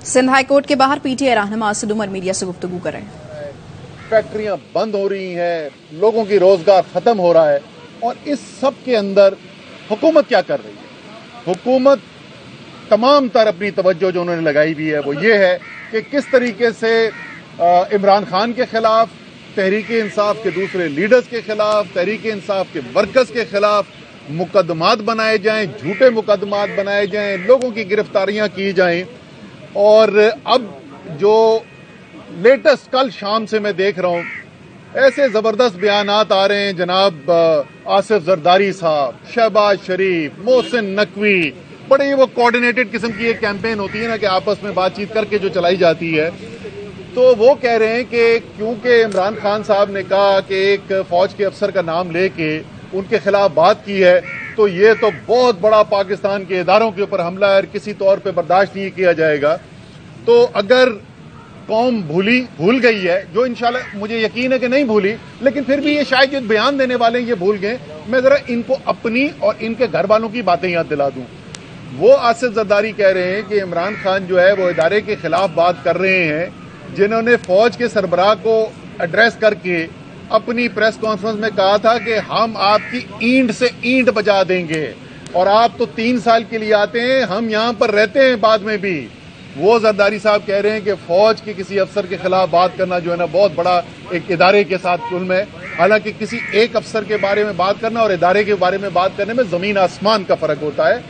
Sindh high court के बाहर PTI रहनुमा असद उमर मीडिया से गुफ्तगू कर रहे हैं। फैक्ट्रियां बंद हो रही हैं, लोगों की रोजगार खत्म हो रहा है और इस सब के अंदर हुकूमत क्या कर रही है? हुकूमत तमाम तर अपनी तवज्जो जो उन्होंने लगाई हुई है वो ये है कि किस तरीके से इमरान खान के खिलाफ, तहरीक इंसाफ के दूसरे लीडर्स के खिलाफ, तहरीक इंसाफ के वर्कर्स के खिलाफ मुकदमात बनाए जाएं, झूठे मुकदमात बनाए जाएं, लोगों की गिरफ्तारियां की जाएं। और अब जो लेटेस्ट कल शाम से मैं देख रहा हूं, ऐसे जबरदस्त बयानात आ रहे हैं जनाब आसिफ जरदारी साहब, शहबाज शरीफ, मोहसिन नकवी, बड़ी वो कोऑर्डिनेटेड किस्म की एक कैंपेन होती है ना कि आपस में बातचीत करके जो चलाई जाती है। तो वो कह रहे हैं कि क्योंकि इमरान खान साहब ने कहा कि एक फौज के अफसर का नाम लेके उनके खिलाफ बात की है तो ये तो बहुत बड़ा पाकिस्तान के इदारों के ऊपर हमला है और किसी तौर पे बर्दाश्त नहीं किया जाएगा। तो अगर कौम भूल गई है, जो इंशाल्लाह मुझे यकीन है कि नहीं भूली, लेकिन फिर भी ये शायद जो बयान देने वाले ये भूल गए, मैं जरा इनको अपनी और इनके घर वालों की बातें याद दिला दूं। वो आसिफ जरदारी कह रहे हैं कि इमरान खान जो है वो इदारे के खिलाफ बात कर रहे हैं जिन्होंने फौज के सरबराह को एड्रेस करके अपनी प्रेस कॉन्फ्रेंस में कहा था कि हम आपकी ईंट से ईंट बजा देंगे और आप तो 3 साल के लिए आते हैं, हम यहां पर रहते हैं बाद में भी। वो जरदारी साहब कह रहे हैं कि फौज के किसी अफसर के खिलाफ बात करना जो है ना बहुत बड़ा एक इदारे के साथ जुल्म है। हालांकि किसी एक अफसर के बारे में बात करना और इदारे के बारे में बात करने में जमीन आसमान का फर्क होता है।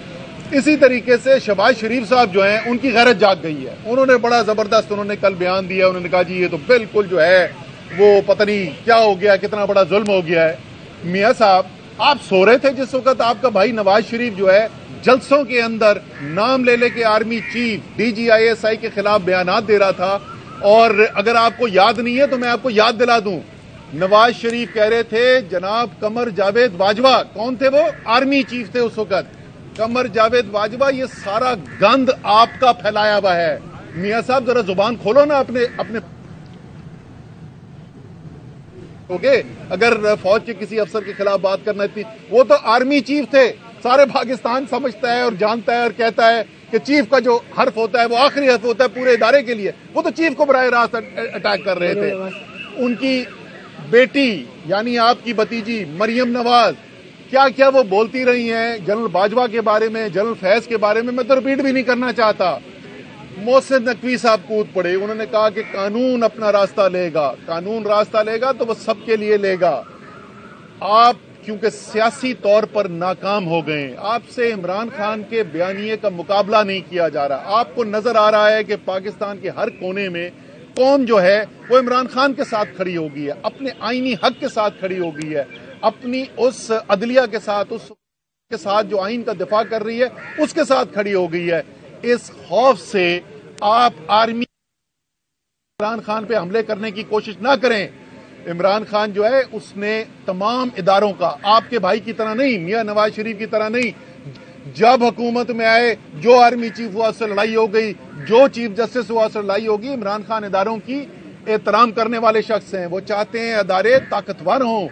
इसी तरीके से शहबाज शरीफ साहब जो हैं उनकी गैरत जाग गई है। उन्होंने बड़ा जबरदस्त कल बयान दिया। उन्होंने कहा जी ये तो बिल्कुल जो है वो पता नहीं क्या हो गया, कितना बड़ा जुल्म हो गया है। मियां साहब, आप सो रहे थे जिस वक्त आपका भाई नवाज शरीफ जो है जलसों के अंदर नाम ले लेके आर्मी चीफ DGISI के खिलाफ बयानात दे रहा था। और अगर आपको याद नहीं है तो मैं आपको याद दिला दूं, नवाज शरीफ कह रहे थे जनाब कमर जावेद बाजवा, कौन थे वो? आर्मी चीफ थे उस वक्त, कमर जावेद बाजवा, ये सारा गंद आपका फैलाया हुआ है। मियां साहब जरा जुबान खोलो ना अपने ओके। अगर फौज के किसी अफसर के खिलाफ बात करना थी, वो तो आर्मी चीफ थे, सारे पाकिस्तान समझता है और जानता है और कहता है कि चीफ का जो हर्फ होता है वो आखिरी हर्फ होता है पूरे इदारे के लिए। वो तो चीफ को बराह रास्त अटैक कर रहे थे। उनकी बेटी यानी आपकी भतीजी मरियम नवाज क्या क्या वो बोलती रही हैं जनरल बाजवा के बारे में, जनरल फैज के बारे में, मैं तो रिपीट भी नहीं करना चाहता। मोहसिन नकवी साहब कूद पड़े, उन्होंने कहा कि कानून अपना रास्ता लेगा, कानून रास्ता लेगा तो वो सबके लिए लेगा। आप क्योंकि सियासी तौर पर नाकाम हो गए, आपसे इमरान खान के बयानिए का मुकाबला नहीं किया जा रहा। आपको नजर आ रहा है कि पाकिस्तान के हर कोने में कौम जो है वो इमरान खान के साथ खड़ी हो गई है, अपने आईनी हक के साथ खड़ी हो गई है, अपनी उस अदलिया के साथ, उस के साथ जो आइन का दिफा कर रही है उसके साथ खड़ी हो गई है। इस खौफ से आप आर्मी इमरान खान पे हमले करने की कोशिश ना करें। इमरान खान जो है उसने तमाम इदारों का, आपके भाई की तरह नहीं, मियां नवाज शरीफ की तरह नहीं, जब हुकूमत में आए जो आर्मी चीफ हुआ उससे लड़ाई हो गई, जो चीफ जस्टिस हुआ उससे लड़ाई होगी। इमरान खान इदारों की एहतराम करने वाले शख्स हैं। वो चाहते हैं इदारे ताकतवर हों,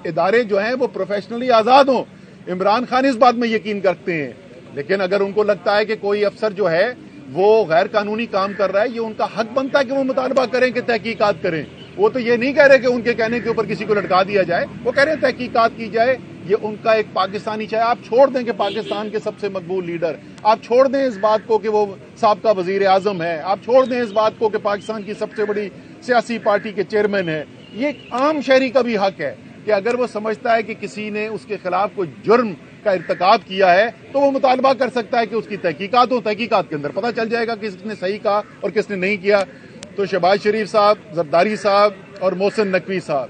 इदारे जो हैं वो प्रोफेशनली आजाद हों। इमरान खान इस बात में यकीन करते हैं। लेकिन अगर उनको लगता है कि कोई अफसर जो है वो गैर कानूनी काम कर रहा है, ये उनका हक बनता है कि वो मुतालबा करें कि तहकीकात करें। वो तो ये नहीं कह रहे कि उनके कहने के ऊपर किसी को लटका दिया जाए, वो कह रहे हैं तहकीकात की जाए। ये उनका एक पाकिस्तानी, चाहे आप छोड़ दें कि पाकिस्तान के सबसे मकबूल लीडर, आप छोड़ दें इस बात को कि वो साबका वजीर आजम है, आप छोड़ दें इस बात को कि पाकिस्तान की सबसे बड़ी सियासी पार्टी के चेयरमैन है, ये एक आम शहरी का भी हक है कि अगर वो समझता है कि किसी ने उसके खिलाफ कोई जुर्म का इर्तिकाब किया है तो वो मुतालबा कर सकता है कि उसकी तहकीकात हो। तहकीकात के अंदर पता चल जाएगा कि किसने सही कहा और किसने नहीं किया। तो शहबाज शरीफ साहब, जरदारी साहब और मोहसिन नकवी साहब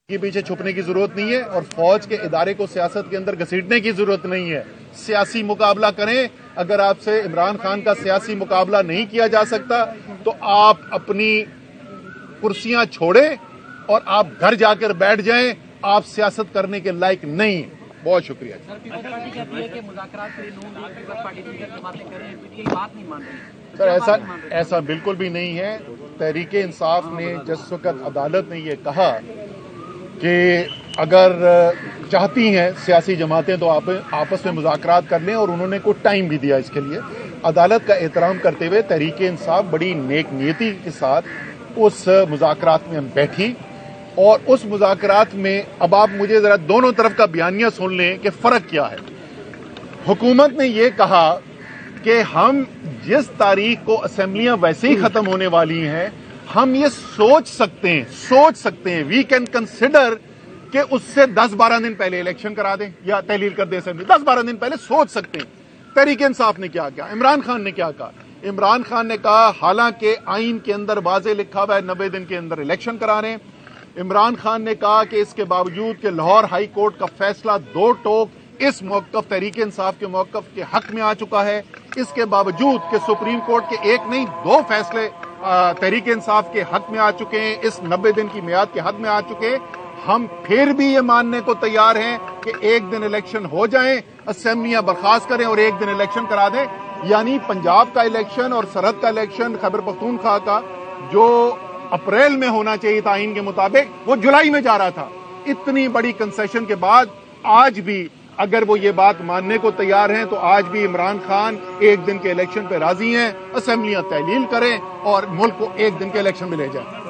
के पीछे छुपने की जरूरत नहीं है और फौज के इदारे को सियासत के अंदर घसीटने की जरूरत नहीं है। सियासी मुकाबला करें। अगर आपसे इमरान खान का सियासी मुकाबला नहीं किया जा सकता तो आप अपनी कुर्सियां छोड़ें और आप घर जाकर बैठ जाएं। आप सियासत करने के लायक नहीं। बहुत शुक्रिया। सर ऐसा बिल्कुल भी नहीं है। तहरीक इंसाफ ने जिस वक्त अदालत ने ये कहा कि अगर चाहती हैं सियासी जमातें तो आप आपस में मुज़ाकरात कर लें, और उन्होंने कोई टाइम भी दिया इसके लिए। عدالت کا احترام کرتے ہوئے تحریک انصاف بڑی نیک نیتی کے ساتھ اس مذاکرات میں ہم بیٹھی، اور اس مذاکرات میں اب آپ مجھے ذرا دونوں طرف کا بیانیہ سن لیں کہ فرق کیا ہے۔ حکومت نے یہ کہا کہ ہم جس تاریخ کو اسمبلیاں ویسے ہی ختم ہونے والی ہیں، ہم یہ سوچ سکتے ہیں وی کین کنسیڈر کہ اس سے 10-12 دن پہلے الیکشن کرا دیں یا تحلیل کر دیں اسمبلی، 10-12 دن پہلے سوچ سکتے ہیں۔ تحریک انصاف نے کیا کہا؟ عمران خان نے کیا کہا؟ عمران خان نے کہا حالانکہ آئین کے اندر واضح لکھا ہوا ہے 90 دن کے اندر الیکشن کرا رہے ہیں، عمران خان نے کہا کہ اس کے باوجود کہ لاہور ہائی کورٹ کا فیصلہ دو ٹوک اس موقف تحریک انصاف کے موقف کے حق میں آ چکا ہے، اس کے باوجود کہ سپریم کورٹ کے ایک نہیں 2 فیصلے تحریک انصاف کے حق میں آ چکے ہیں، اس 90 دن کی میعاد کے حد میں آ چکے ہیں، ہم پھر بھی یہ ماننے کو تیار ہیں کہ ایک دن الیکشن ہو جائیں، اسمبلیاں برخاست کریں اور ایک دن الیکشن کرا دیں۔ یعنی پنجاب کا الیکشن اور سرحد کا الیکشن خیبر پختونخوا کا جو اپریل میں ہونا چاہیے تھا آئین کے مطابق، وہ جولائی میں جا رہا تھا۔ اتنی بڑی کنسیشن کے بعد آج بھی اگر وہ یہ بات ماننے کو تیار ہیں تو آج بھی عمران خان ایک دن کے الیکشن پہ راضی ہیں، اسمبلیاں تحلیل کریں اور ملک کو ایک دن کے الیکشن میں لے جائیں۔